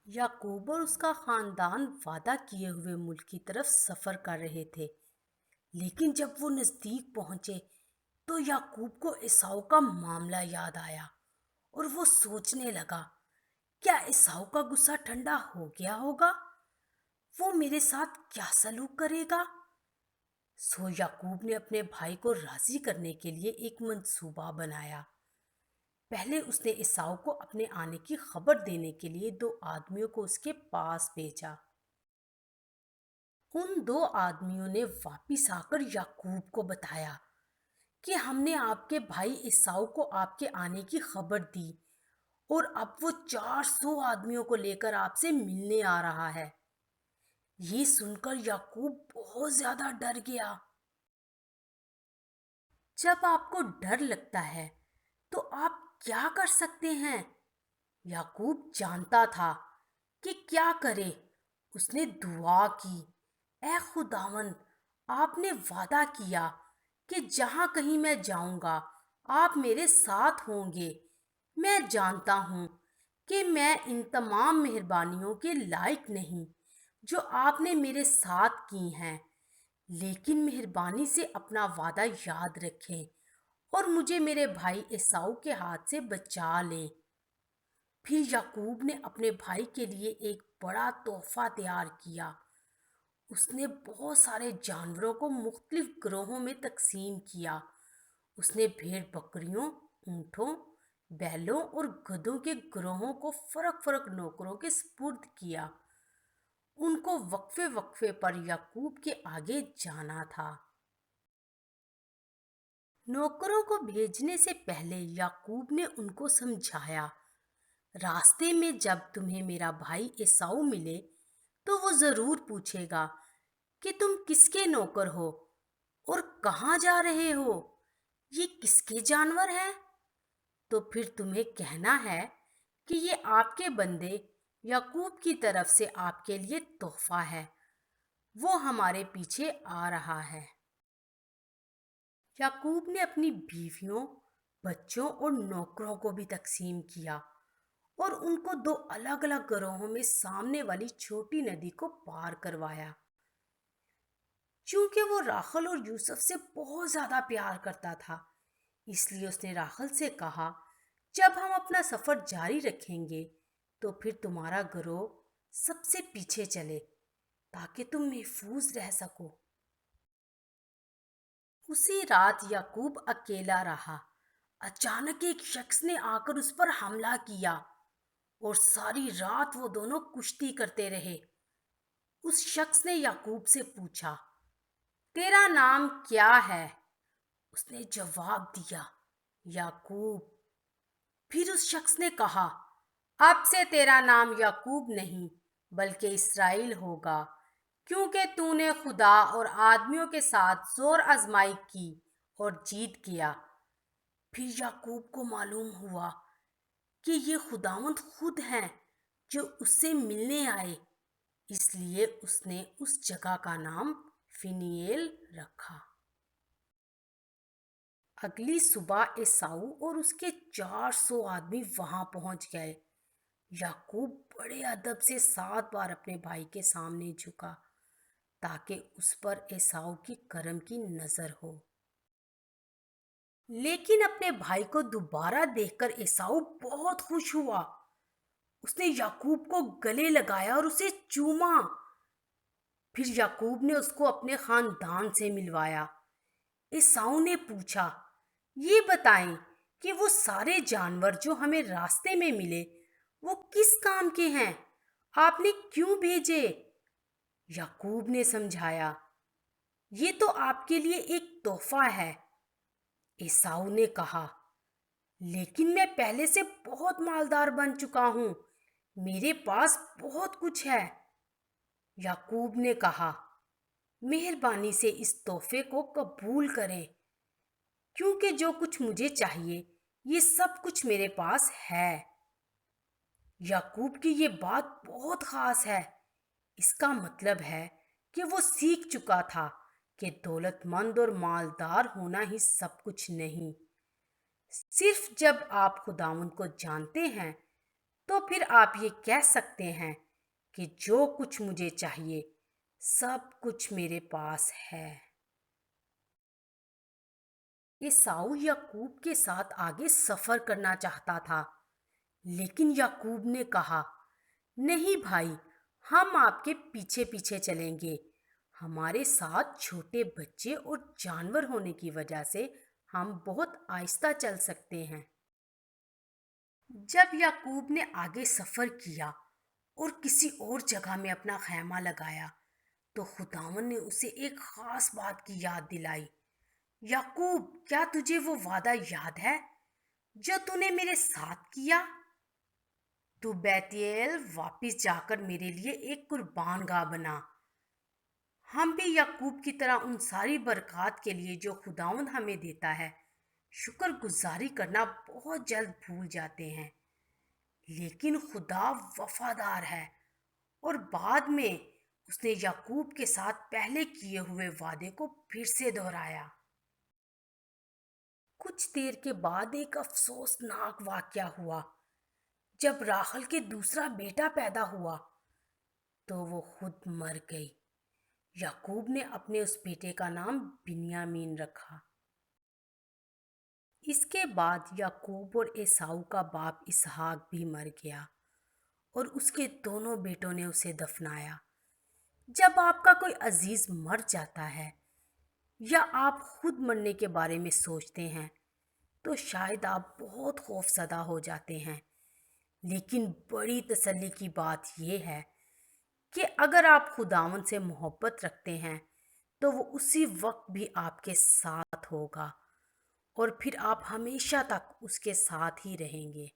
याकूब और उसका खानदान वादा किए हुए मुल्क की तरफ सफर कर रहे थे। लेकिन जब वो नजदीक पहुंचे तो याकूब को एसाऊ का मामला याद आया और वो सोचने लगा, क्या एसाऊ का गुस्सा ठंडा हो गया होगा? वो मेरे साथ क्या सलूक करेगा? सो याकूब ने अपने भाई को राजी करने के लिए एक मंसूबा बनाया। पहले उसने एसाऊ को अपने आने की खबर देने के लिए दो आदमियों को उसके पास भेजा। उन दो आदमियों ने वापिस आकर याकूब को बताया कि हमने आपके भाई एसाऊ को आपके आने की खबर दी और अब वो 400 आदमियों को लेकर आपसे मिलने आ रहा है। ये सुनकर याकूब बहुत ज्यादा डर गया। जब आपको डर लगता है तो आप क्या कर सकते हैं? याकूब जानता था कि क्या करे। उसने दुआ की, ऐ खुदावंद, आपने वादा किया कि जहां कहीं मैं जाऊंगा आप मेरे साथ होंगे। मैं जानता हूं कि मैं इन तमाम मेहरबानियों के लायक नहीं जो आपने मेरे साथ की हैं, लेकिन मेहरबानी से अपना वादा याद रखें और मुझे मेरे भाई एसाऊ के हाथ से बचा लें। फिर याकूब ने अपने भाई के लिए एक बड़ा तोहफा तैयार किया। उसने बहुत सारे जानवरों को मुख्तलिफ ग्रोहों में तकसीम किया। उसने भेड़ बकरियों, ऊँटों, बैलों और गधों के ग्रोहों को फर्क फर्क नौकरों के स्पुर्द किया। उनको वक्फे वक्फे पर याकूब के आगे जाना था। नौकरों को भेजने से पहले याकूब ने उनको समझाया, रास्ते में जब तुम्हें मेरा भाई एसाऊ मिले तो वो जरूर पूछेगा कि तुम किसके नौकर हो और कहाँ जा रहे हो, ये किसके जानवर हैं? तो फिर तुम्हें कहना है कि ये आपके बंदे याकूब की तरफ से आपके लिए तोहफा है। वो हमारे पीछे आ रहा है। याकूब ने अपनी बीवियों, बच्चों और नौकरों को भी तकसीम किया और उनको दो अलग अलग गिरोहों में सामने वाली छोटी नदी को पार करवाया। चूंकि वो राखल और यूसुफ से बहुत ज्यादा प्यार करता था, इसलिए उसने राखल से कहा, जब हम अपना सफर जारी रखेंगे तो फिर तुम्हारा गिरोह सबसे पीछे चले ताकि तुम महफूज रह सको। उसी रात याकूब अकेला रहा। अचानक एक शख्स ने आकर उस पर हमला किया और सारी रात वो दोनों कुश्ती करते रहे। उस शख्स ने याकूब से पूछा, तेरा नाम क्या है? उसने जवाब दिया, याकूब। फिर उस शख्स ने कहा, अब से तेरा नाम याकूब नहीं बल्कि इसराइल होगा, क्योंकि तूने खुदा और आदमियों के साथ जोर आजमाई की और जीत गया। फिर याकूब को मालूम हुआ कि ये खुदावंद खुद हैं जो उससे मिलने आए, इसलिए उसने उस जगह का नाम फिनिएल रखा। अगली सुबह एसाऊ और उसके 400 आदमी वहां पहुंच गए। याकूब बड़े अदब से 7 बार अपने भाई के सामने झुका ताकि उस पर एसाऊ की करम की नजर हो। लेकिन अपने भाई को दोबारा देखकर एसाऊ बहुत खुश हुआ। उसने याकूब को गले लगाया और उसे चूमा। फिर याकूब ने उसको अपने खानदान से मिलवाया। एसाऊ ने पूछा, ये बताएं कि वो सारे जानवर जो हमें रास्ते में मिले वो किस काम के हैं? आपने क्यों भेजे? याकूब ने समझाया, ये तो आपके लिए एक तोहफा है। एसाऊ ने कहा, लेकिन मैं पहले से बहुत मालदार बन चुका हूं, मेरे पास बहुत कुछ है। याकूब ने कहा, मेहरबानी से इस तोहफे को कबूल करें, क्योंकि जो कुछ मुझे चाहिए ये सब कुछ मेरे पास है। याकूब की ये बात बहुत खास है। इसका मतलब है कि वो सीख चुका था कि दौलतमंद और मालदार होना ही सब कुछ नहीं। सिर्फ जब आप खुदावंद को जानते हैं तो फिर आप ये कह सकते हैं कि जो कुछ मुझे चाहिए सब कुछ मेरे पास है। एसाऊ याकूब के साथ आगे सफर करना चाहता था, लेकिन याकूब ने कहा, नहीं भाई, हम आपके पीछे पीछे चलेंगे। हमारे साथ छोटे बच्चे और जानवर होने की वजह से हम बहुत आहिस्ता चल सकते हैं। जब याकूब ने आगे सफर किया और किसी और जगह में अपना खैमा लगाया, तो खुदावन ने उसे एक खास बात की याद दिलाई। याकूब, क्या तुझे वो वादा याद है जो तूने मेरे साथ किया? तू बैतएल वापस जाकर मेरे लिए एक कुर्बान गाह बना। हम भी याकूब की तरह उन सारी बरक़ात के लिए जो खुदावंद हमें देता है, शुक्रगुज़ारी करना बहुत जल्द भूल जाते हैं। लेकिन खुदा वफादार है और बाद में उसने याकूब के साथ पहले किए हुए वादे को फिर से दोहराया। कुछ देर के बाद एक अफसोसनाक वाकया हुआ। जब राहल के दूसरा बेटा पैदा हुआ तो वो खुद मर गई। याकूब ने अपने उस बेटे का नाम बिन्यामीन रखा। इसके बाद याकूब और एसाऊ का बाप इसहाक भी मर गया और उसके दोनों बेटों ने उसे दफनाया। जब आपका कोई अजीज मर जाता है या आप खुद मरने के बारे में सोचते हैं तो शायद आप बहुत खौफजदा हो जाते हैं। लेकिन बड़ी तसल्ली की बात यह है कि अगर आप खुदावंद से मोहब्बत रखते हैं तो वो उसी वक्त भी आपके साथ होगा और फिर आप हमेशा तक उसके साथ ही रहेंगे।